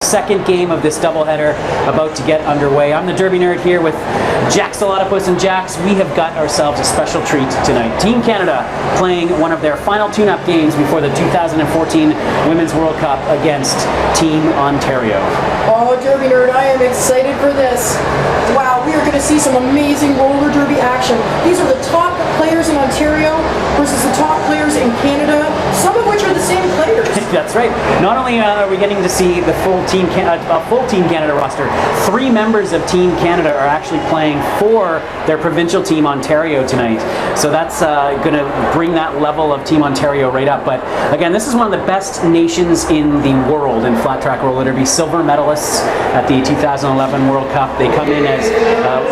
second game of this doubleheader about to get underway. I'm the Derby Nerd here with Jaxalottapus and Jax. We have got ourselves a special treat tonight. Team Canada playing one of their final tune-up games before the 2014 Women's World Cup against Team Ontario. Oh, Derby Nerd, I am excited for this. Wow, we are going to see some amazing roller derby action. These are the top players in Ontario versus the top players in Canada, some of which are the same players. That's right. Not only are we getting to see the full Team Canada roster, 3 members of Team Canada are actually playing for their provincial team Ontario tonight. So that's going to bring that level of Team Ontario right up. But again, this is one of the best nations in the world in flat track roller derby. Silver medalists at the 2011 World Cup. They come in as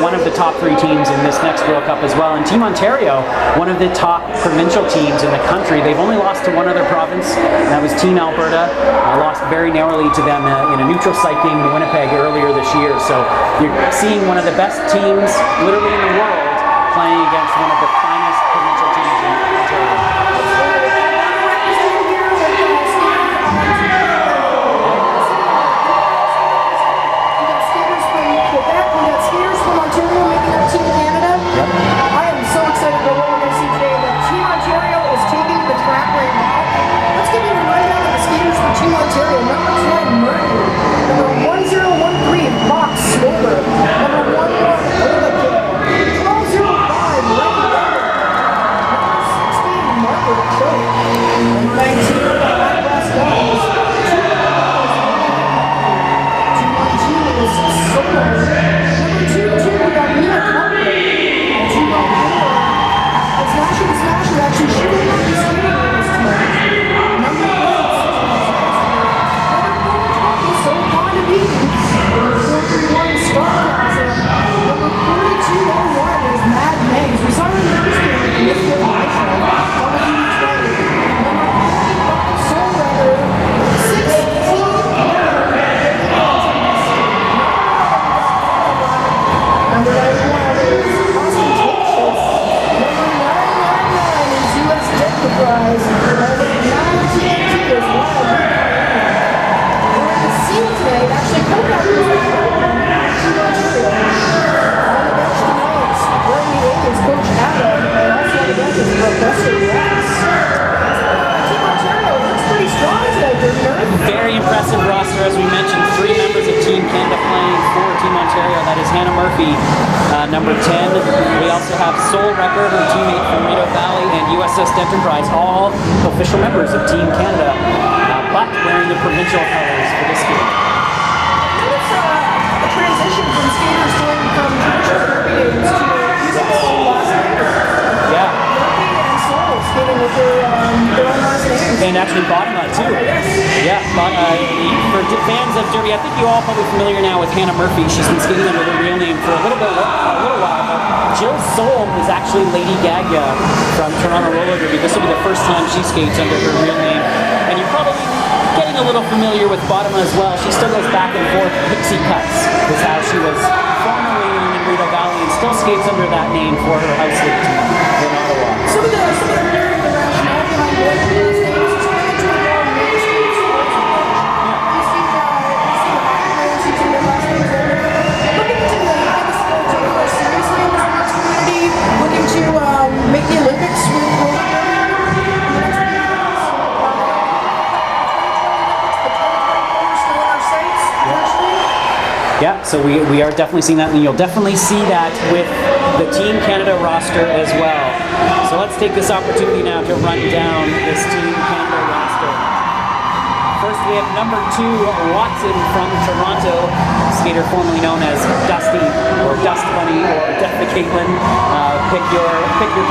one of the top 3 teams in this next World Cup as well. And Team Ontario, one of the top provincial teams in the country. They've only lost to one other province, and that was Team Alberta. Lost very narrowly to them in a neutral site game in Winnipeg earlier this year. So you're seeing one of the best teams literally in the world playing against one of the finest provincial teams in Ontario. Smoulder, number 11, Rekker, 1205, number 16, Margaret Choke, number 19, Wylde, 212 is Smoulder, number 22 we got Culprit, 214 it's Nasher The Smasher. Actually she will not be skating in this team. Number 8, Sofanda Beatin, number 431 Scarcasm, number 4201 is Megz. We saw her in the first game in this generation. Number 55 Smoulder, 16 number 91 is Austintatious, number 999 is U.S. Dentherprize, number 92 is Wylde. We're in the scene today, actually co-captains with Team Ontario. On the bench tonight, wearing the 8 is Coach Adam, and also on the bench is Professor Wrex. Team Ontario looks pretty strong today, Derby Nerd. Very impressive roster, as we mentioned. 3 members of Team Canada playing for Team Ontario. That is Hannah Murphy, number 10. We also have Rekker, her teammate from Rideau Valley, and U.S.S. Dentherprize, all official members of Team Canada, but wearing the provincial colors for this game. It's a transition from skaters going from traditional derby days to using their own last names. Yeah. Murphy and Soul skating with their own last names. And actually Bottema too. Yeah, for fans of derby, I think you all probably familiar now with Hannah Murphy. She's been skating under her real name for a little while. But Jill Soul is actually Lady Gaga from Toronto Roller Derby. This will be the first time she skates under her real name. And you're probably getting a little familiar with Bottema as well. She still goes back and forth. Pixie Cuts is how she was formerly known in Rideau Valley and still skates under that name for her house league team in Ottawa. Some of the rationale behind going to these names is trying to avoid mainstream sports. You see the hockey players who do their last names older. Looking to get the sport taken more seriously in the sports community. Looking to make the Olympics with roller derby. Yeah, so we are definitely seeing that, and you'll definitely see that with the Team Canada roster as well. So let's take this opportunity now to run down this Team Canada roster. First we have number 2, Watson from Toronto, skater formerly known as Dusty, or Dust Bunny, or Death the Caitlin. Pick your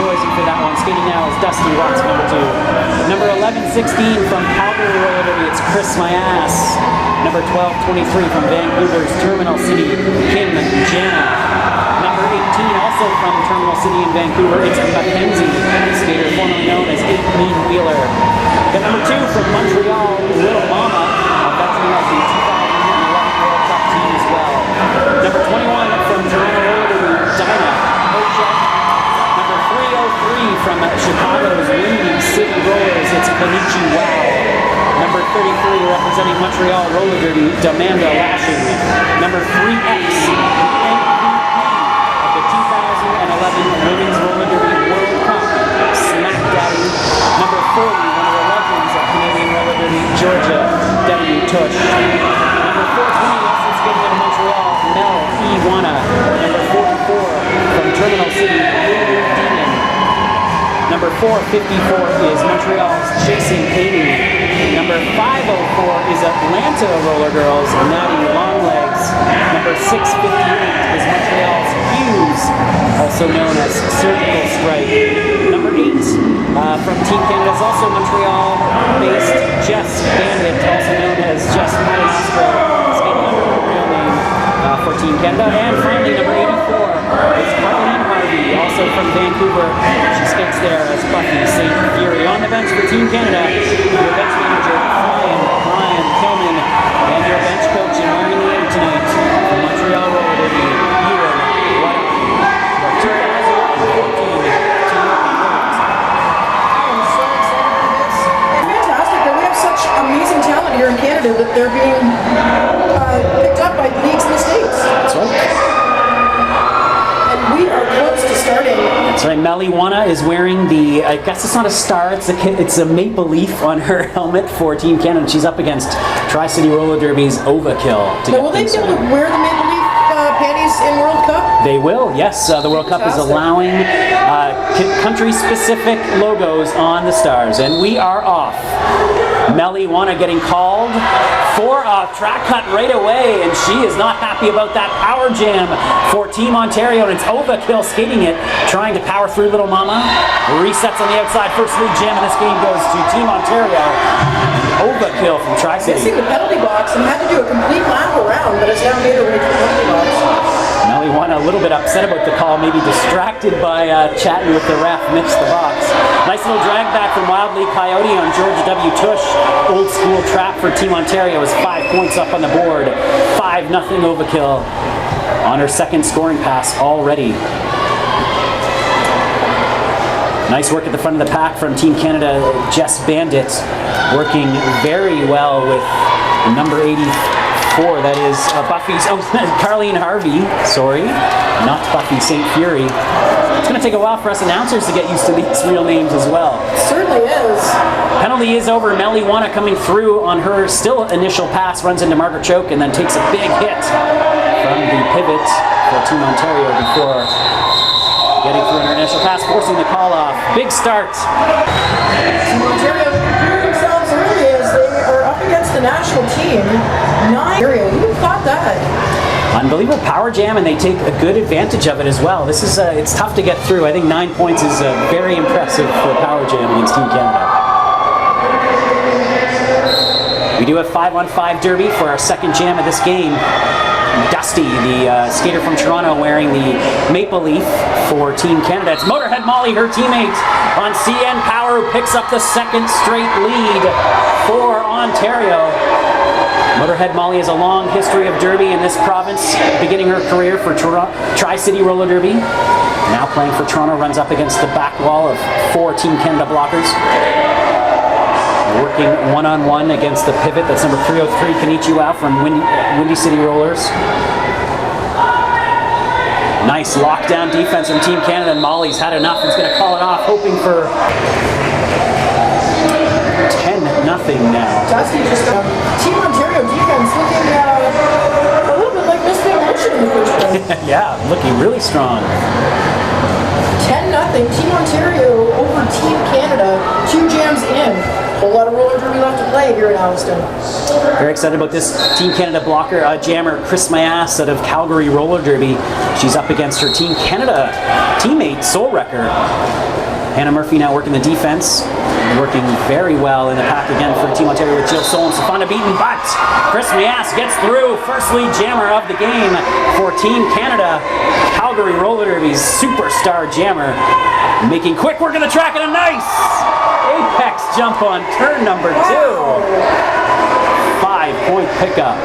poison for that one. Skating now is Dusty Watson, number 2. Number 1116 from Calgary Roller Derby, it's Kris Myass. Number 1223 from Vancouver's Terminal City, Janna. Number 18 also from Terminal City in Vancouver, it's Mackenzie, skater formerly known as 18-wheeler. Then number 2 from Montreal, Lil Mama, veteran of the 2011 World Cup team as well. Number 21 from Toronto Roller Derby, Dyna Hurtcha. Number 303 from Chicago's Windy City Rollers, it's KonichiWOW. Number 33 representing Montreal Roller Derby, Demanda Lashing. Number 3X, the MVP of the 2011 Women's Roller Derby World Cup, Smack Daddy. Number 40, one of the legends of Canadian Roller Derby, Georgia, W. Tush. Number 420, also skating out of Montreal, Mel-e-Jauna. Number 44, from Terminal City, Demon. Number 454 is Montreal's Chasing Amy. Number 504 is Atlanta Roller Girls, Natty Longlegs. Number 658 is Montreal's Hughes, also known as Surgical Strike. Number 8 from Team Canada is also Montreal-based Jess Bandit, also known as Jess Maestro, skating under her real name for Team Canada. And finally, number 84 is Karlene Harvey, also from Vancouver. She skates there as Buffy St. Fury. On the bench for Team Canada, your bench manager, Brian Kilman, and your bench coach and wearing the air tonight from Montreal Roller Derby, Ewan Wotarmy. Your terrorizer, 14 to I'm so excited for this. It's fantastic that we have such amazing talent here in Canada that they're being picked up by leagues in the States. That's right. And we are close to starting. That's right. Mel-e-Jauna is wearing the, I guess it's not a star, it's a maple leaf on her helmet for Team Canada. She's up against Tri-City Roller Derby's Overkill. Now, will they be able to wear the maple leaf panties in World Cup? They will, yes. The World Cup is allowing country-specific logos on the stars, and we are off. Mel-e-Jauna getting called for a track cut right away, and she is not happy about that power jam for Team Ontario, and it's Overkill skating it, trying to power through Lil Mama. Resets on the outside. First lead jam in this game goes to Team Ontario. Overkill from Tri-City. Missing the penalty box and had to do a complete lap around, but has now made her way to the penalty box. Mel-e-Jauna a little bit upset about the call, maybe distracted by chatting with the ref, missed the box. Nice little drag back from Wylde Coyote on George W. Tush. Old school trap for Team Ontario is 5 points up on the board. 5-0 Overkill on her second scoring pass already. Nice work at the front of the pack from Team Canada, Jess Bandit, working very well with number 84, that is Buffy's, Karlene Harvey, sorry, not Buffy St. Fury. It's going to take a while for us announcers to get used to these real names as well. It certainly is. Penalty is over. Mel-e-Jauna coming through on her still initial pass, runs into Margaret Choke and then takes a big hit from the pivot for Team Ontario before getting through her initial pass, forcing the call off. Big start. Team Ontario preparing themselves early as they are up against the national team. 9. Who thought that? Unbelievable power jam, and they take a good advantage of it as well. This is it's tough to get through. I think 9 points is very impressive for a power jam against Team Canada. We do have 5-on-5 derby for our second jam of this game. Dusty, the skater from Toronto, wearing the maple leaf for Team Canada. It's Motorhead Molly, her teammate on CN Power, who picks up the second straight lead for Ontario. Motorhead Molly has a long history of derby in this province, beginning her career for Tri-City Roller Derby. Now playing for Toronto, runs up against the back wall of 4 Team Canada blockers. Working one-on-one against the pivot, that's number 303, KonichiWOW from Windy City Rollers. Nice lockdown defense from Team Canada, and Molly's had enough. He's going to call it off, hoping for 10-0 now. Dusty just Team Ontario defense looking a little bit like Misfit Motion in the first place. Yeah, looking really strong. 10-0 Team Ontario over Team Canada. 2 jams in. A whole lot of roller derby left to play here in Alliston. Very excited about this Team Canada blocker, jammer Kris Myass out of Calgary Roller Derby. She's up against her Team Canada teammate, Rekker. Hannah Murphy now working the defense. Working very well in the pack again for Team Ontario with Jill Soul and Sofanda Beatin, but Kris Myass gets through. First lead jammer of the game for Team Canada. Calgary Roller Derby's superstar jammer. Making quick work of the track and a nice apex jump on turn number 2. 5-point pickup.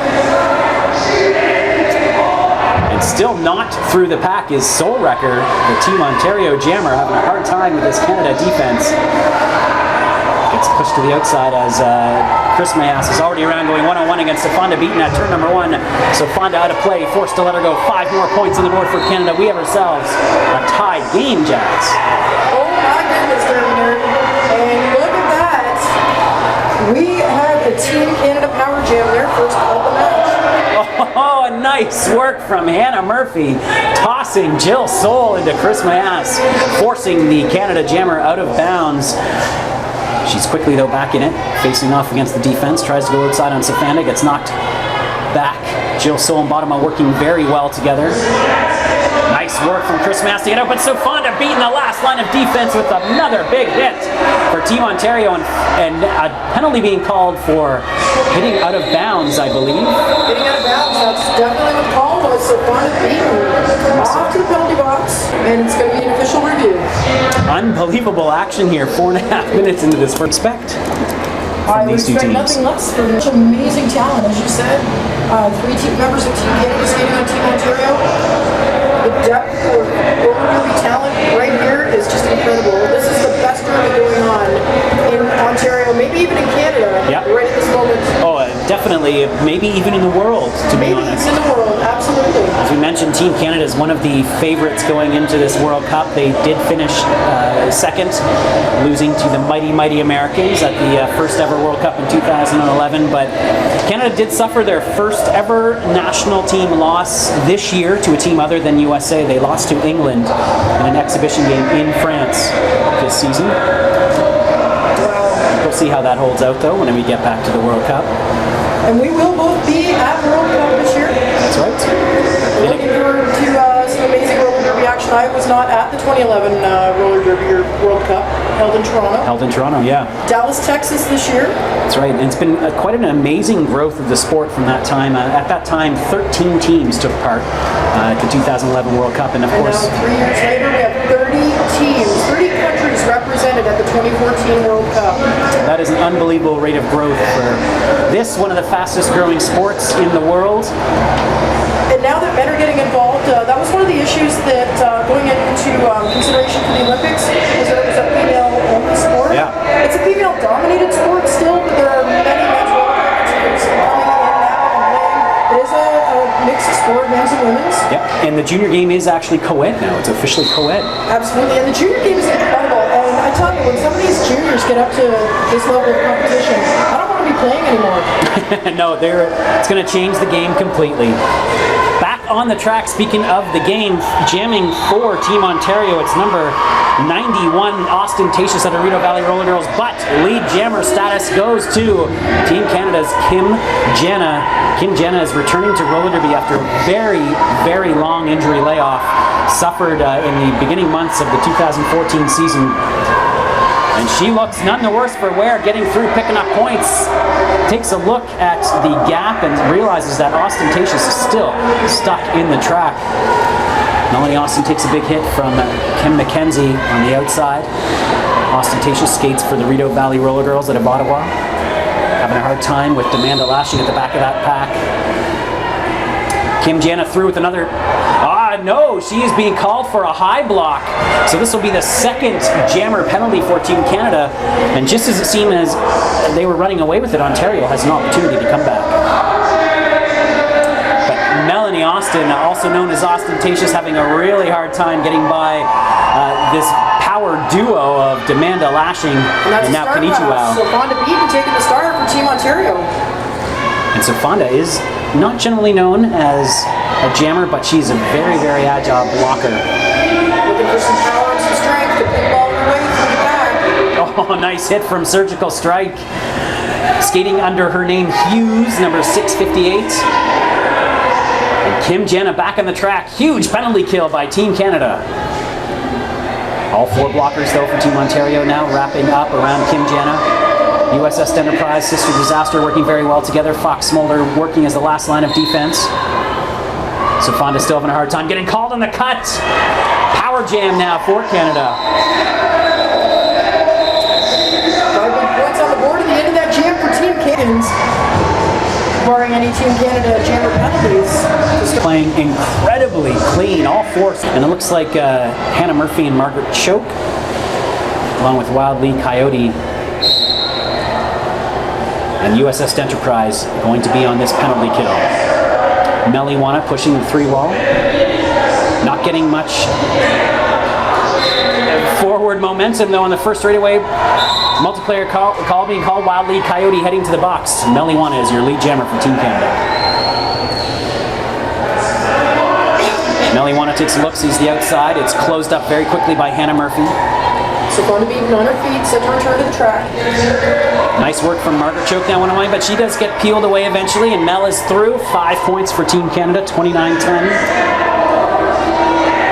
And still not through the pack is Rekker, the Team Ontario jammer, having a hard time with this Canada defense. It's pushed to the outside as Kris Myass is already around going one-on-one against Sofanda Beatin at turn number 1. Sofanda out of play, forced to let her go. 5 more points on the board for Canada. We have ourselves a tied game, Jax. Oh my goodness, Derby. And look at that. We have a Team Canada Power Jam, their first of the match. Oh, nice work from Hannah Murphy, tossing Jill Soul into Kris Myass, forcing the Canada Jammer out of bounds. She's quickly, though, back in it, facing off against the defense, tries to go outside on Sofanda, gets knocked back. Jill Soul and Bottema working very well together. Nice work from Kris Myass to get out, but Sofanda Beatin the last line of defense with another big hit for Team Ontario, and a penalty being called for hitting out of bounds, I believe. Hitting out of bounds, that's definitely what the call was. Sofanda Beatin off to the penalty box, and it's going to be an official review. Unbelievable action here, 4.5 minutes into this. Respect I from would these two expect teams. nothing less from such amazing talent, as you said. 3 team members of Team Canada skating on Team Ontario. The depth of derby talent right here is just incredible. This is the best derby going on in Ontario, maybe even in Canada, right at this moment. Oh, definitely, maybe even in the world, to be honest. Maybe in the world, absolutely. As we mentioned, Team Canada is one of the favorites going into this World Cup. They did finish second, losing to the mighty Americans at the first ever World Cup in 2011. But Canada did suffer their first ever national team loss this year to a team other than USA. They lost to England in an exhibition game in France this season. We'll see how that holds out, though, when we get back to the World Cup. And we will both be at World Cup this year. That's right. Looking forward to some amazing roller derby action. I was not at the 2011 roller derby or World Cup held in Toronto. Held in Toronto, yeah. Dallas, Texas this year. That's right. And it's been quite an amazing growth of the sport from that time. At that time, 13 teams took part at the 2011 World Cup, and of course, now 3 years later, we have 30 teams, 30 countries represented at the 2014 World Cup. that is an unbelievable rate of growth for this, one of the fastest growing sports in the world. And now that men are getting involved, that was one of the issues that going into consideration for the Olympics was that it was a female-only sport. Yeah. It's a female-dominated sport still, but there are many men's roller teams coming in now and playing. It is a mixed sport, men's and women's. Yep. And the junior game is actually co-ed now. It's officially co-ed. Absolutely, and the junior game is incredible. And I tell you, when some of these juniors get up to this level of competition, I don't want to be playing anymore. No, it's going to change the game completely. Back on the track, speaking of the game, jamming for Team Ontario, it's number 91, Austintatious at Rideau Valley Roller Girls, but lead jammer status goes to Team Canada's Janna. Janna is returning to roller derby after a very long injury layoff, suffered in the beginning months of the 2014 season. And she looks none the worse for wear, getting through, picking up points. Takes a look at the gap and realizes that Austintatious is still stuck in the track. Melanie Austin takes a big hit from Mackenzie on the outside. Austintatious skates for the Rideau Valley Roller Girls out of Ottawa. Having a hard time with Demanda Lashing at the back of that pack. Janna through with another. No, she is being called for a high block. So this will be the second jammer penalty for Team Canada. And just as it seemed as they were running away with it, Ontario has an opportunity to come back. But Melanie Austin, also known as Austintatious, having a really hard time getting by this power duo of Demanda Lashing and now KonichiWOW. Sofanda Beatin taking the start for Team Ontario. And Sofanda is not generally known as a jammer, but she's a very agile blocker. Looking for some power and some strength to pick ball away from the back. Oh, nice hit from Surgical Strike. Skating under her name Hughes, number 658. And Janna back on the track. Huge penalty kill by Team Canada. All 4 blockers though for Team Ontario now, wrapping up around Janna. U.S.S. Dentherprize, Sister Disaster working very well together. Fox Smoulder working as the last line of defense. Sofanda still having a hard time getting called on the cut. Power jam now for Canada. 5 points on the board at the end of that jam for Team Canada. Barring any Team Canada jammer penalties. Just playing incredibly clean, all 4. And it looks like Hannah Murphy and Margaret Choke, along with Wylde, Leigh, Coyote, And U.S.S. Dentherprize going to be on this penalty kill. Mel-e-Jauna pushing the 3-wall. Not getting much forward momentum though on the first straightaway. Multiplayer call being called. Wylde, Coyote heading to the box. Mel-e-Jauna is your lead jammer for Team Canada. Mel-e-Jauna takes a look, sees the outside. It's closed up very quickly by Hannah Murphy. Sofanda Beatin on her feet, set to return to the track. Nice work from Margaret Choke down one of mine, but she does get peeled away eventually, and Mel is through. 5 points for Team Canada, 29-10.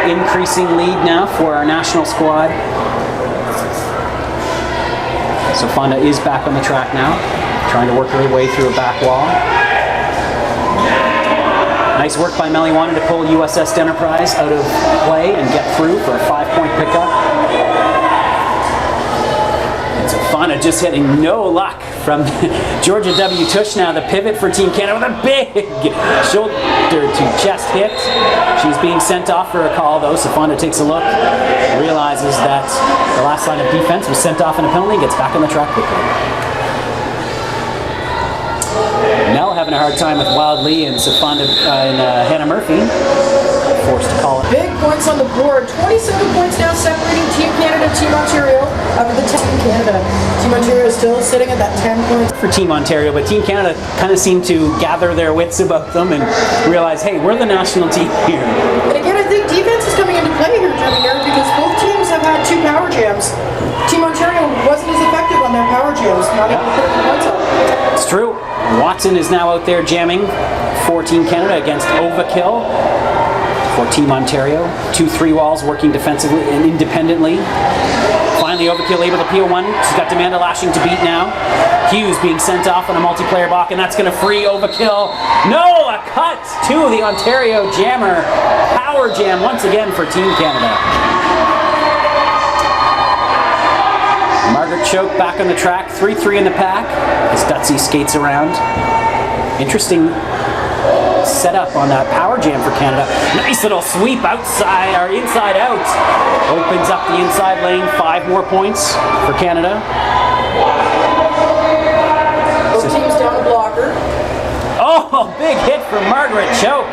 Increasing lead now for our national squad. Sofanda is back on the track now, trying to work her way through a back wall. Nice work by Mel-e-Jauna to pull U.S.S. Dentherprize out of play and get through for a 5-point pickup. And Sofanda just hitting no luck from Georgia W. Tush now, the pivot for Team Canada with a big shoulder to chest hit. She's being sent off for a call though. Sofanda takes a look, realizes that the last line of defense was sent off in a penalty, gets back on the track quickly. Mel having a hard time with Wylde and Sofanda and Hannah Murphy. Forced to call it. Big points on the board. 27 points now separating Team Canada, Team Ontario out of the Team Canada. Team Ontario is still sitting at that 10 points. For Team Ontario, but Team Canada kind of seemed to gather their wits about them and realize, hey, we're the national team here. And again, I think defense is coming into play here, Jimmy, because both teams have had 2 power jams. Team Ontario wasn't as effective on their power jams, not able to put the points up. It's true. Watson is now out there jamming for Team Canada against Overkill for Team Ontario. 2 3-walls working defensively and independently. Finally, Overkill able to peel one. She's got Demanda Lashing to beat now. Hughes being sent off on a multiplayer block, and that's going to free Overkill. No, a cut to the Ontario jammer. Power jam once again for Team Canada. Margaret Choke back on the track, 3-3 in the pack as Dutsy skates around. Interesting setup on that power jam for Canada. Nice little sweep outside or inside out. Opens up the inside lane, 5 more points for Canada. Both teams down a blocker. Oh, big hit from Margaret Choke.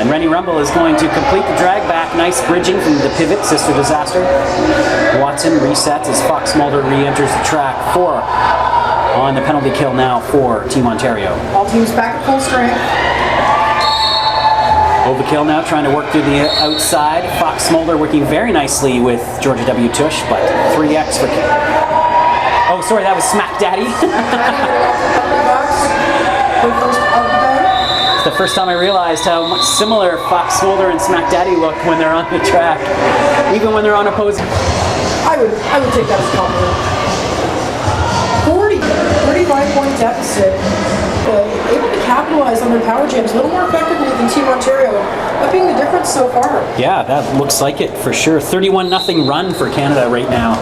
And Renny Rumble is going to complete the drag back. Nice bridging from the pivot, Sister Disaster. Watson resets as Smoulder re-enters the track. 4 on the penalty kill now for Team Ontario. All teams back at full strength. Overkill now trying to work through the outside. Smoulder working very nicely with Georgia W. Tush, but 3x for... Oh, sorry, that was Smack Daddy. It's the first time I realized how much similar Smoulder and Smack Daddy look when they're on the track, even when they're on opposing. I would take that as a compliment. 35-point deficit. Able to capitalize on their power jams a little more effectively than Team Ontario. That being the difference so far. Yeah, that looks like it for sure. 31-0 run for Canada right now.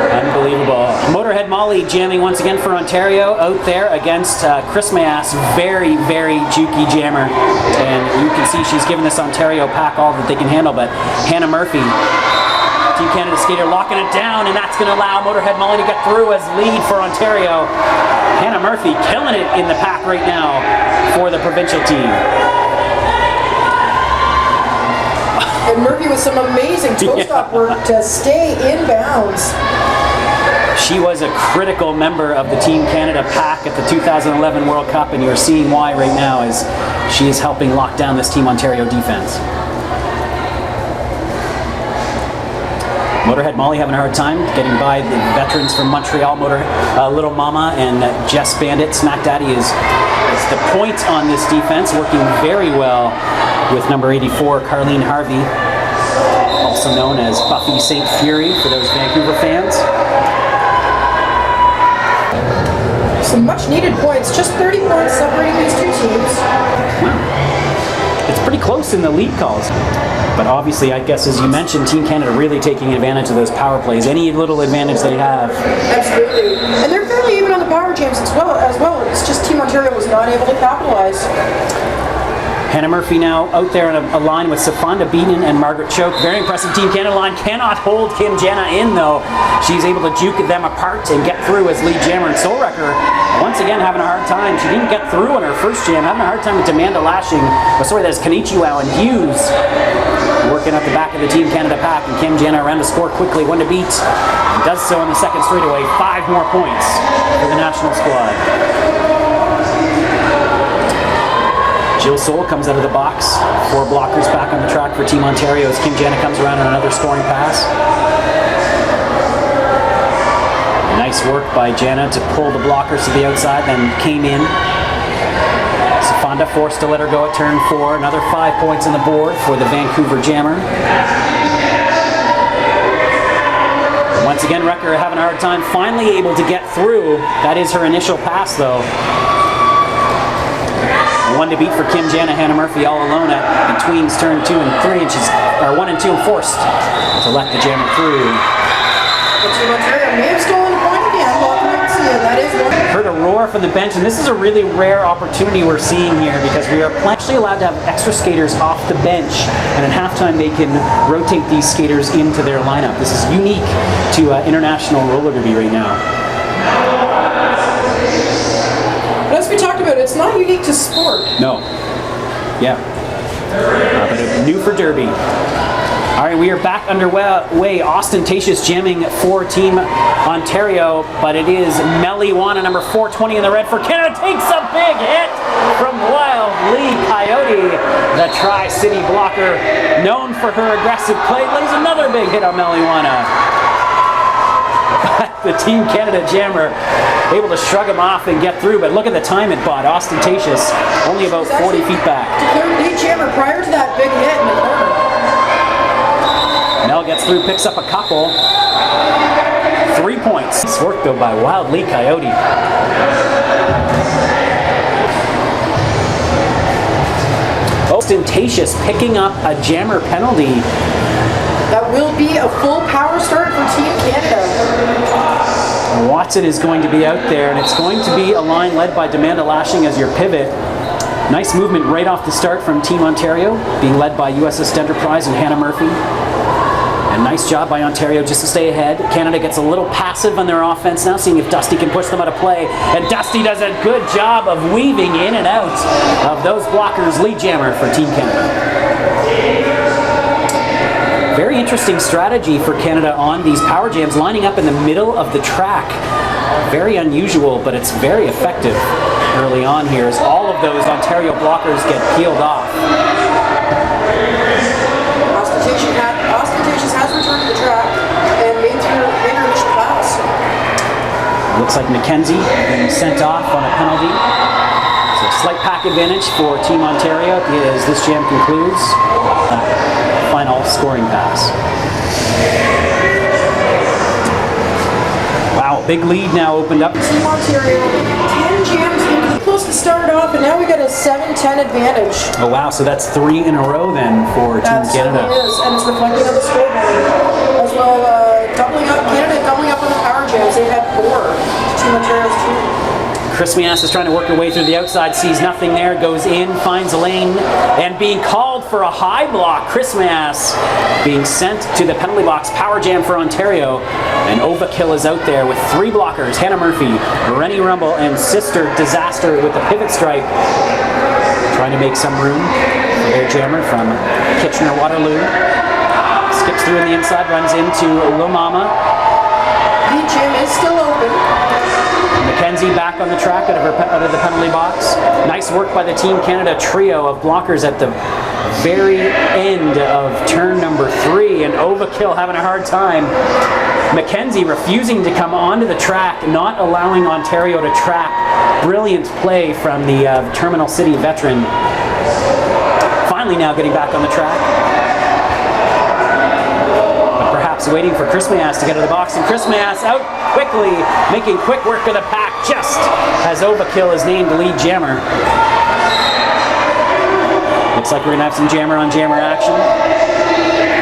Unbelievable. Motorhead Molly jamming once again for Ontario out there against Kris Myass. Very, very jukey jammer. And you can see she's giving this Ontario pack all that they can handle, but Hannah Murphy, Team Canada skater, locking it down, and that's going to allow Motorhead Molly to get through as lead for Ontario. Hannah Murphy killing it in the pack right now for the provincial team. And Murphy with some amazing toe-stop work to stay in bounds. She was a critical member of the Team Canada pack at the 2011 World Cup, and you're seeing why right now as she is helping lock down this Team Ontario defense. Motorhead Molly having a hard time getting by the veterans from Montreal, Lil Mama and Jess Bandit. Smack Daddy is the point on this defense, working very well with number 84, Karlene Harvey, also known as Buffy St. Fury for those Vancouver fans. Some much needed points, just 30 points separating these 2 teams. It's pretty close in the lead calls. But obviously, I guess as you mentioned, Team Canada really taking advantage of those power plays. Any little advantage they have. Absolutely. And they're fairly even on the power jams as well. It's just Team Ontario was not able to capitalize. Hannah Murphy now out there in a line with Sofanda Beatin and Margaret Choke. Very impressive Team Canada line. Cannot hold Janna in though. She's able to juke them apart and get through as Leigh-Jammer and Wrekker once again having a hard time. She didn't get through on her first jam. Having a hard time with Demanda Lashing. Oh, sorry, that's KonichiWOW and Hughes working at the back of the Team Canada pack. And Janna around to score quickly, one to beat. And does so in the second straightaway. 5 more points for the national squad. Jill Soul comes out of the box. 4 blockers back on the track for Team Ontario as Janna comes around on another scoring pass. Nice work by Janna to pull the blockers to the outside, then came in. Sofanda forced to let her go at turn 4. Another 5 points on the board for the Vancouver Jammer. Once again, Rekker having a hard time, finally able to get through. That is her initial pass though. 1 to beat for Janna. Hannah Murphy all alone at between turn 2 and 3, and she's 1 and 2 and forced to let the Jammer through. May have stolen a point again. That is one. Heard a roar from the bench, and this is a really rare opportunity we're seeing here because we are actually allowed to have extra skaters off the bench, and at halftime they can rotate these skaters into their lineup. This is unique to international roller derby right now. As we talked about, it's not unique to sport. No. Yeah. But new for derby. All right, we are back underway. Austintatious jamming for Team Ontario, but it is Mel-e-Jauna, number 420 in the red for Canada. Takes a big hit from Wylde. Leigh Coyote, the Tri-City blocker, known for her aggressive play, lays another big hit on Mel-e-Jauna. The Team Canada jammer able to shrug him off and get through, but look at the time it bought. Austintatious only about 40 feet back. Declared lead jammer prior to that big hit in the corner. Mel gets through, picks up a couple. 3 points. Nice work though by Wylde Leigh Coyote. Austintatious picking up a jammer penalty. That will be a full power start for Team Canada. Watson is going to be out there, and it's going to be a line led by Demanda Lashing as your pivot. Nice movement right off the start from Team Ontario, being led by U.S.S Dentherprize and Hannah Murphy. And nice job by Ontario just to stay ahead. Canada gets a little passive on their offense now, seeing if Dusty can push them out of play. And Dusty does a good job of weaving in and out of those blockers. Lead jammer for Team Canada. Very interesting strategy for Canada on these power jams, lining up in the middle of the track. Very unusual, but it's very effective early on here as all of those Ontario blockers get peeled off. Austintatious has returned to the track and made her initial pass. Looks like Mackenzie being sent off on a penalty. So slight pack advantage for Team Ontario as this jam concludes. Final scoring pass. Wow, big lead now opened up. Team Ontario, 10 jams close to start off, and now we got a 7-10 advantage. Oh wow, so that's 3 in a row then for Team Canada. It is, and it's reflecting on the scoreboard as well. Canada doubling up on the power jams. They had 4. Team Ontario's 2. Kris Myass is trying to work her way through the outside, sees nothing there, goes in, finds a lane, and being called for a high block. Kris Myass being sent to the penalty box. Power jam for Ontario, and overkill is out there with 3 blockers. Hannah Murphy, Renny Rumble, and Sister Disaster with the pivot stripe, trying to make some room for their jammer from Kitchener-Waterloo. Skips through on the inside, runs into Lil Mama. The jam is still open. Mackenzie back on the track out of the penalty box. Nice work by the Team Canada trio of blockers at the very end of turn number 3, and overkill having a hard time. Mackenzie refusing to come onto the track, not allowing Ontario to track. Brilliant play from the Terminal City veteran. Finally now getting back on the track. But perhaps waiting for Kris Myass to get out of the box, and Kris Myass out quickly, making quick work of the pack just as overkill is named lead jammer. Looks like we're going to have some jammer on jammer action.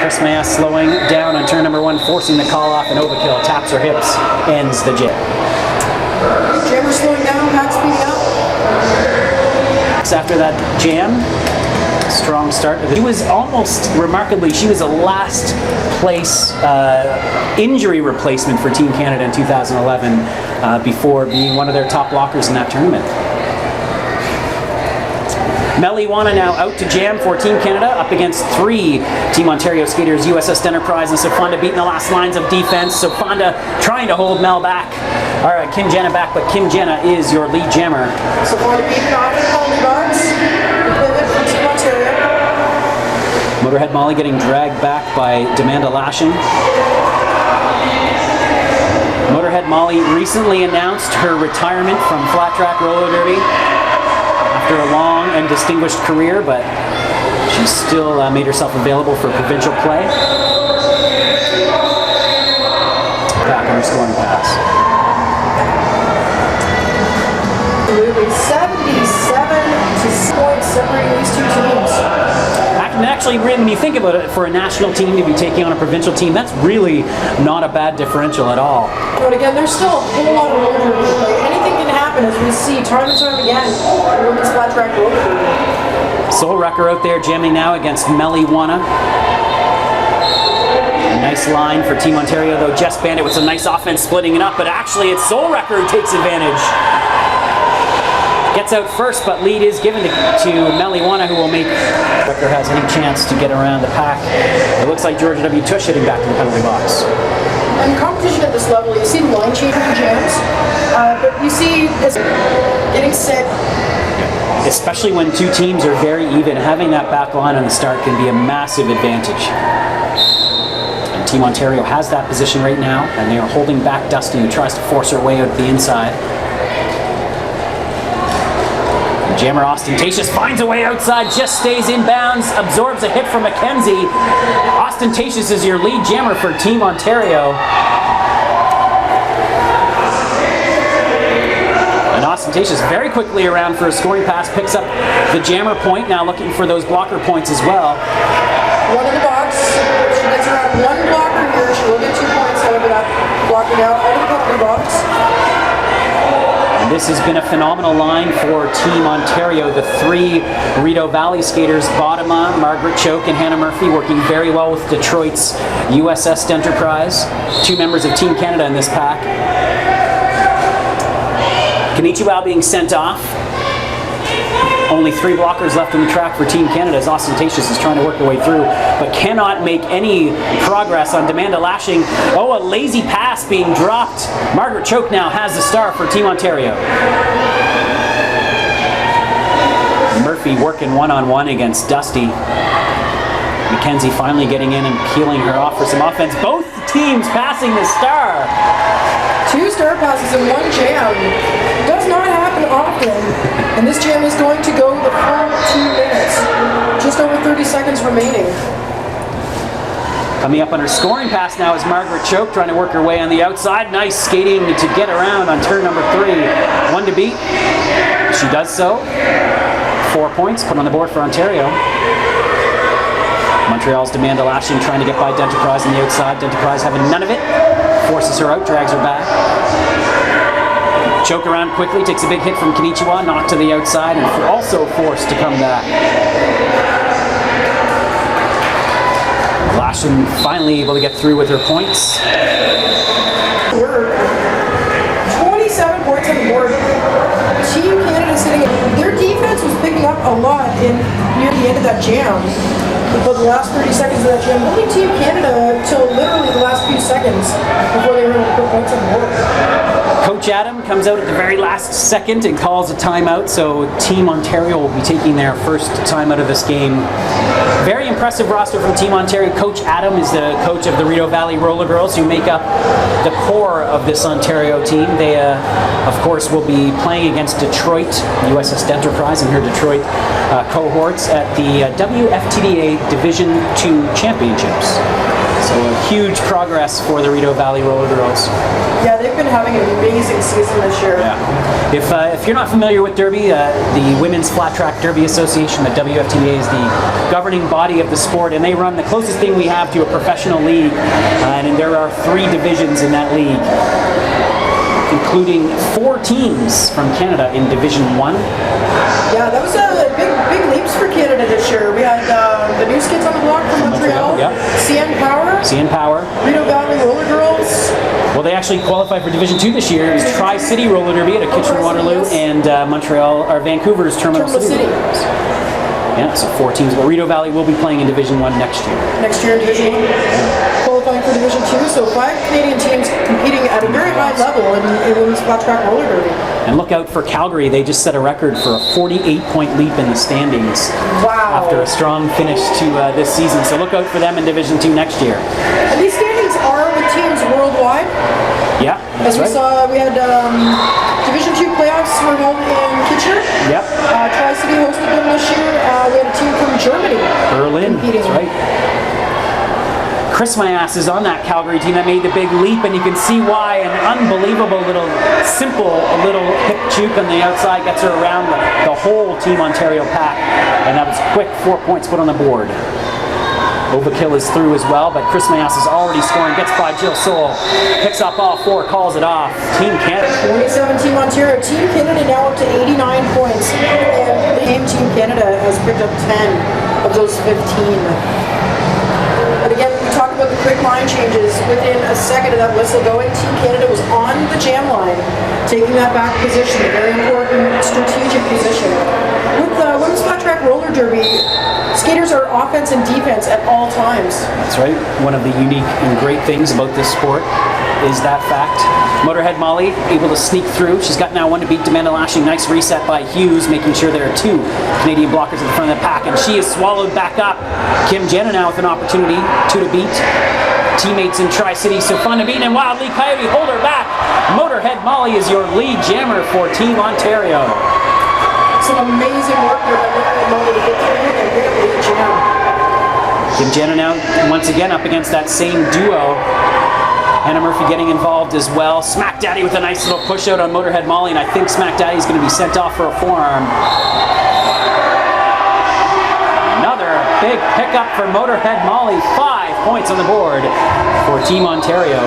Kris Myass slowing down on turn number 1, forcing the call off, and overkill taps her hips, ends the jam. Jammer slowing down, pack speeding up. After that jam, Strong start. She was almost, remarkably, she was a last place injury replacement for Team Canada in 2011 before being one of their top blockers in that tournament. Mel-e-Jauna now out to jam for Team Canada, up against 3 Team Ontario skaters, U.S.S, Dentherprize, and Sofanda Beatin the last lines of defense. Sofanda trying to hold Mel back. All right, Kim Janna back, but Kim Janna is your lead jammer. Sofanda Beatin off the Molly box. Pivot for Team Ontario. Motorhead Molly getting dragged back by Demanda Lashing. Motorhead Molly recently announced her retirement from flat track roller derby after a long and distinguished career, but she still made herself available for provincial play. Back on her scoring pass. Moving 77 to points separating these two teams. And actually, when you think about it, for a national team to be taking on a provincial team, that's really not a bad differential at all. But again, there's still a whole lot of roller derby. Like, anything can happen, as we see time and time again in women's flat track roller derby. Rekker out there jamming now against Mel-e-Jauna. Nice line for Team Ontario, though. Jess Bandit with some nice offense splitting it up, but actually it's Rekker who takes advantage. Gets out first, but lead is given to Mel-e-Jauna, who will make Rekker has any chance to get around the pack. It looks like Georgia W. Tush hitting back to the penalty box. And competition at this level, you see line changing jams, but you see this getting set. Especially when two teams are very even, having that back line on the start can be a massive advantage. And Team Ontario has that position right now, and they are holding back Dusty, who tries to force her way out the inside. Jammer Austintatious finds a way outside, just stays in bounds, absorbs a hit from Mackenzie. Austintatious is your lead jammer for Team Ontario. And Austintatious very quickly around for a scoring pass, picks up the jammer point, now looking for those blocker points as well. One in the box. She gets around one blocker here. She will get 2 points out of that blocking out of the penalty box. And this has been a phenomenal line for Team Ontario. The 3 Rideau Valley skaters, Bottema, Margaret Choke, and Hannah Murphy, working very well with Detroit's U.S.S. Dentherprize. 2 members of Team Canada in this pack. KonichiWOW being sent off. Only 3 blockers left on the track for Team Canada as Austintatious is trying to work her way through, but cannot make any progress on Demanda Lashing. Oh, a lazy pass being dropped. Margaret Choke now has the star for Team Ontario. Murphy working one-on-one against Dusty. Mackenzie finally getting in and peeling her off for some offense. Both teams passing the star. 2 star passes in 1 jam. Does not happen often. And this jam is going to go the full 2 minutes. Just over 30 seconds remaining. Coming up on her scoring pass now is Margaret Choke, trying to work her way on the outside. Nice skating to get around on turn number 3. 1 to beat. She does so. 4 points put on the board for Ontario. Montreal's Demanda Lashing trying to get by Dentherprize on the outside. Dentherprize having none of it. Forces her out, drags her back. Choke around quickly, takes a big hit from KonichiWOW, knocked to the outside, and also forced to come back. Lashing finally able to get through with her points. 27 points on the board. Team Canada sitting in. Their defense was picking up a lot near the end of that jam. But the last 30 seconds of that jam, only Team Canada till literally the last few seconds before they were able to put points on the board. Coach Adam comes out at the very last second and calls a timeout, so Team Ontario will be taking their first timeout of this game. Very impressive roster from Team Ontario. Coach Adam is the coach of the Rideau Valley Roller Girls, who make up the core of this Ontario team. They, of course, will be playing against Detroit, U.S.S. Dentherprize, and her Detroit cohorts at the WFTDA Division II Championships. So a huge progress for the Rideau Valley Roller Girls. Yeah, they've been having an amazing season this year. Yeah. If you're not familiar with Derby, the Women's Flat Track Derby Association, the WFTDA, is the governing body of the sport, and they run the closest thing we have to a professional league, and there are 3 divisions in that league, including 4 teams from Canada in Division 1. Yeah, that was a big leaps for Canada this year. We actually qualified for Division 2 this year. It was Tri-City Roller Derby at Kitchener-Waterloo and Vancouver's Terminal City. Yeah, so 4 teams. But Rideau Valley will be playing in Division 1 next year. Next year in Division 1. Qualifying for Division 2, so 5 Canadian teams competing at a very high level in women's flat track roller derby. And look out for Calgary. They just set a record for a 48-point leap in the standings. Wow. After a strong finish to this season. So look out for them in Division 2 next year. And these standings are with teams worldwide. Yeah, as we saw, we had Division 2 playoffs were held in Kitchener. Yep. Tri-City hosted them this year. We had a team from Germany. Berlin, competing. That's right. Kris Myass is on that Calgary team that made the big leap, and you can see why. An unbelievable little, simple little hip juke on the outside gets her around the whole Team Ontario pack. And that was quick, 4 points put on the board. Overkill is through as well, but Kris Myass is already scoring, gets by Jill Soul, picks up all 4, calls it off. Team Canada. 27 Team Ontario. Team Canada now up to 89 points. And the game Team Canada has picked up 10 of those 15. But again, we talk about the quick line changes. Within a second of that whistle going, Team Canada was on the jam line, taking that back position, a very important strategic position. With the women's flat track roller derby, skaters are offense and defense at all times. That's right. One of the unique and great things about this sport is that fact. Motorhead Molly able to sneak through. She's got now 1 to beat Demanda Lashing. Nice reset by Hughes, making sure there are 2 Canadian blockers at the front of the pack. And she is swallowed back up. Janna now with an opportunity, 2 to beat. Teammates in Tri-City, Sofanda Beatin and Wylde Coyote hold her back. Motorhead Molly is your lead jammer for Team Ontario. Some amazing work there by Motorhead Molly to get through and get a lead jam. Janna now once again up against that same duo. Hannah Murphy getting involved as well. Smack Daddy with a nice little push out on Motorhead Molly, and I think Smack Daddy is going to be sent off for a forearm. Another big pickup for Motorhead Molly. 5 points on the board for Team Ontario.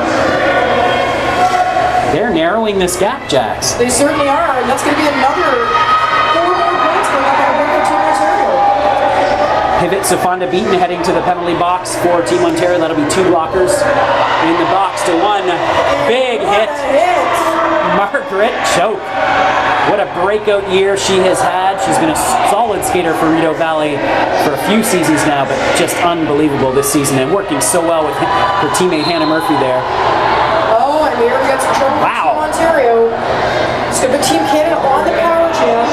They're narrowing this gap, Jax. They certainly are, and that's going to be another 4 more points going up on the board for Team Ontario. Pivot Sofanda Beatin heading to the penalty box for Team Ontario. That'll be 2 blockers in the box to 1. Big hit. Margaret Choke. What a breakout year she has had. She's been a solid skater for Rideau Valley for a few seasons now, but just unbelievable this season and working so well with her teammate Hannah Murphy there. Oh, and here we got some trouble for Team Ontario. It's going to be Team Canada on the power jam.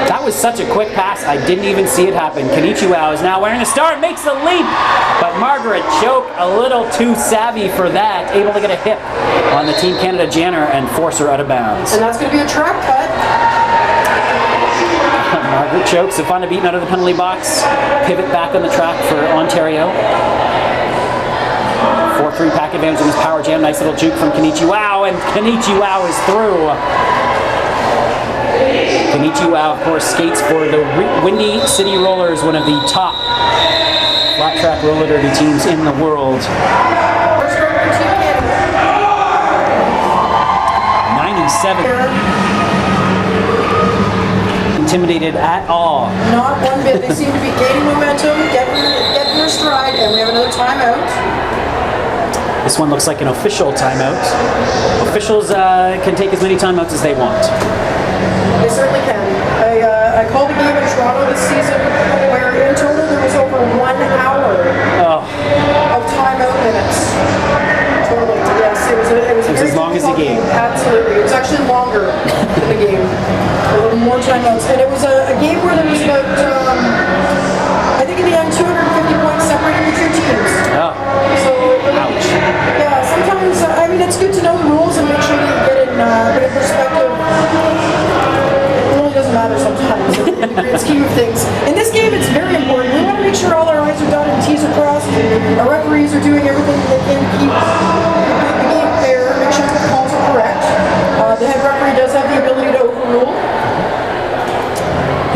That was such a quick pass, I didn't even see it happen. KonichiWOW is now wearing a star, makes the leap, but Margaret Choke a little too savvy for that, able to get a hip on the Team Canada jammer and force her out of bounds. And that's going to be a track cut. Margaret Choke, Sofanda Beatin out of the penalty box, pivot back on the track for Ontario. 4-3 pack advantage in this power jam, nice little juke from KonichiWOW, and KonichiWOW is through. KonichiWOW, of course, skates for the Windy City Rollers, one of the top flat track roller derby teams in the world. 97. Intimidated at all. Not one bit. They seem to be gaining momentum, getting their stride, and we have another timeout. This one looks like an official timeout. Officials can take as many timeouts as they want. They certainly can. I called a game in Toronto this season where in total there was over 1 hour of timeout minutes. Totally. Yes, it was as long as the game. Absolutely. It was actually longer than the game. A little more timeouts. And it was a game where there was about, I think in the end, 250 points separating the 2 teams. Oh. So, ouch. Yeah, sometimes, I mean, it's good to know the rules and make sure you get in perspective. Doesn't matter sometimes in the grand scheme of things. In this game, it's very important. We want to make sure all our I's are done and T's are crossed. Our referees are doing everything they can to keep the game fair, make sure the calls are correct. The head referee does have the ability to overrule.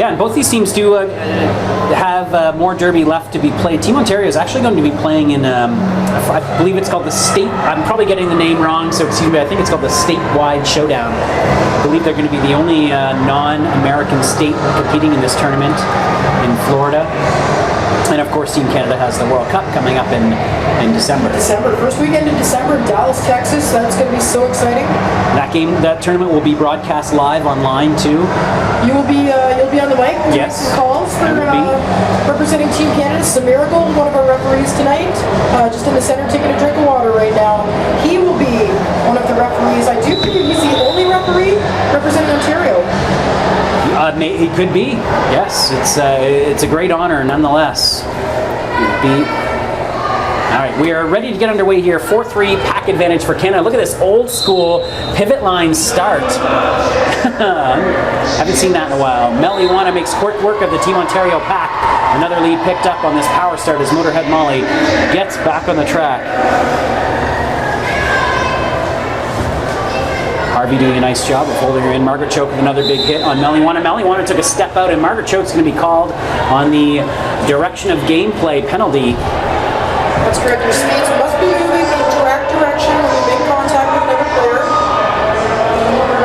Yeah, and both these teams do have more derby left to be played. Team Ontario is actually going to be playing in, I believe it's called the state, I'm probably getting the name wrong, so excuse me, I think it's called the statewide showdown. I believe they're going to be the only non-American state competing in this tournament in Florida. And of course, Team Canada has the World Cup coming up in December. First weekend in December, Dallas, Texas. That's going to be so exciting. That tournament will be broadcast live online too. You'll be on the mic. Yes. Some calls for representing Team Canada. Samiracle, one of our referees tonight, just in the center, taking a drink of water right now. He will be one of the referees. I do believe he's the only referee representing Ontario. It could be. Yes, it's a great honor nonetheless. All right, we are ready to get underway here. 4-3 pack advantage for Canada. Look at this old school pivot line start. Haven't seen that in a while. Mel-e-Jauna makes quick work of the Team Ontario pack. Another lead picked up on this power start as Motorhead Molly gets back on the track. Harvey doing a nice job of holding her in. Margaret Choke with another big hit on Mel-e-Jauna. Mel-e-Jauna took a step out, and Margaret Choke's going to be called on the direction of gameplay penalty. That's correct. Your speeds must be moving in the correct direction when you make contact with another player.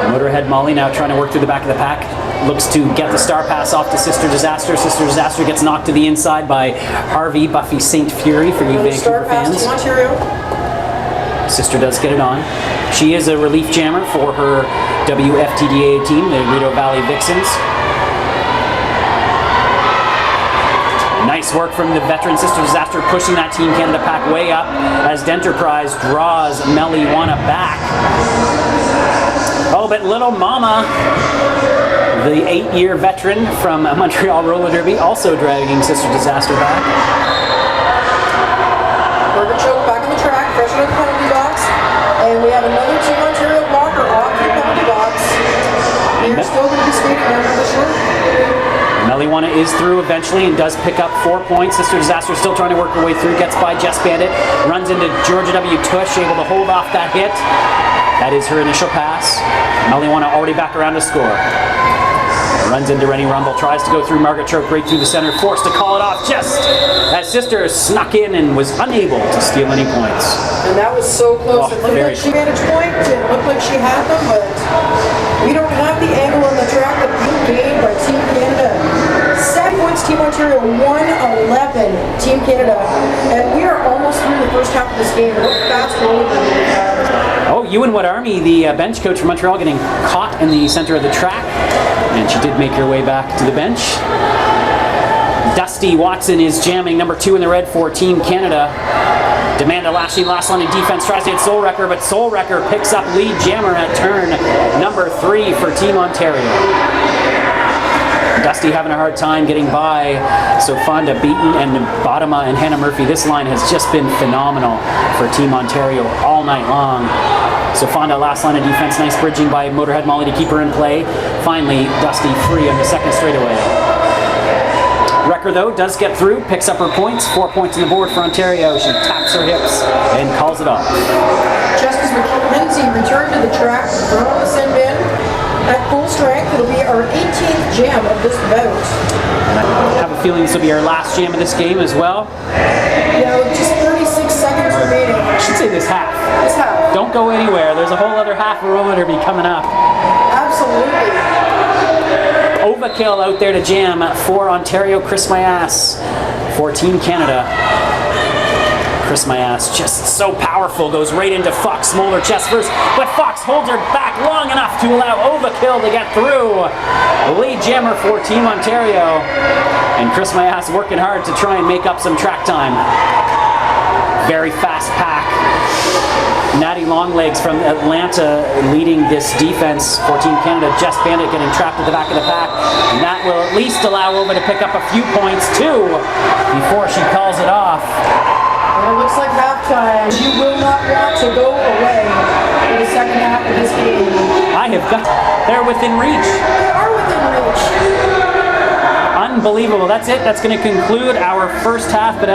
Motorhead Molly now trying to work through the back of the pack. Looks to get the star pass off to Sister Disaster. Sister Disaster gets knocked to the inside by Harvey, Buffy St. Fury for you Vancouver fans. Star pass to Ontario. Sister does get it on. She is a relief jammer for her WFTDA team, the Rideau Valley Vixens. Nice work from the veteran Sister Disaster, pushing that Team Canada pack way up as Dentherprize draws Mel-e-Jauna back. Oh, but Lil Mama, the 8-year veteran from Montreal Roller Derby, also dragging Sister Disaster back. Margaret Choke back on the track, fresh out of the penalty box. And we have another Team Ontario blocker off the penalty box. You're still going to be skating there for the short. Mel-e-Jauna is through eventually and does pick up 4 points. Sister Disaster still trying to work her way through. Gets by Jess Bandit. Runs into Georgia W. Tush, able to hold off that hit. That is her initial pass. Mel-e-Jauna already back around to score. Runs into Renny Rumble. Tries to go through Margaret Choke right through the center. Forced to call it off just as Sister snuck in and was unable to steal any points. And that was so close. It looked like she managed points. It looked like she had them, but we don't have the angle on the track that being gained by Team Canada. 7 points, Team Ontario, 1-11, Team Canada. And we are almost through the first half of this game. Look fast roller we have. Oh, Ewan Wotarmy, the bench coach from Montreal, getting caught in the center of the track. And she did make her way back to the bench. Dusty Watson is jamming number 2 in the red for Team Canada. Demanda Lashing, last line of defense, tries to hit Wrekker, but Wrekker picks up lead jammer at turn number 3 for Team Ontario. Dusty having a hard time getting by Sofanda Beatin and Bottema and Hannah Murphy. This line has just been phenomenal for Team Ontario all night long. Sofanda, last line of defense, nice bridging by Motorhead Molly to keep her in play. Finally, Dusty free on the second straightaway. Rekker, though, does get through, picks up her points. 4 points on the board for Ontario. She taps her hips and calls it off. Just as Mackenzie returned to the track, thrown on the send bin at full strength. It'll be our 18th jam of this bout. I have a feeling this will be our last jam of this game as well. Yeah, with just 36 seconds remaining. I should say this half. This half. Don't go anywhere. There's a whole other half of Roller Derby coming up. Absolutely. Overkill out there to jam for Ontario. Kris Myass for Team Canada. Kris Myass just so powerful, goes right into Fox Smoulder chest first, but Fox holds her back long enough to allow Overkill to get through. Lead jammer for Team Ontario, and Kris Myass working hard to try and make up some track time. Very fast pack. Natty Longlegs from Atlanta leading this defense for Team Canada. Jess Bandit getting trapped at the back of the pack. And that will at least allow Over to pick up a few points too before she calls it off. And it looks like halftime. You will not want to go away for the second half of this game. They're within reach. They are within reach. Unbelievable. That's it. That's going to conclude our first half. But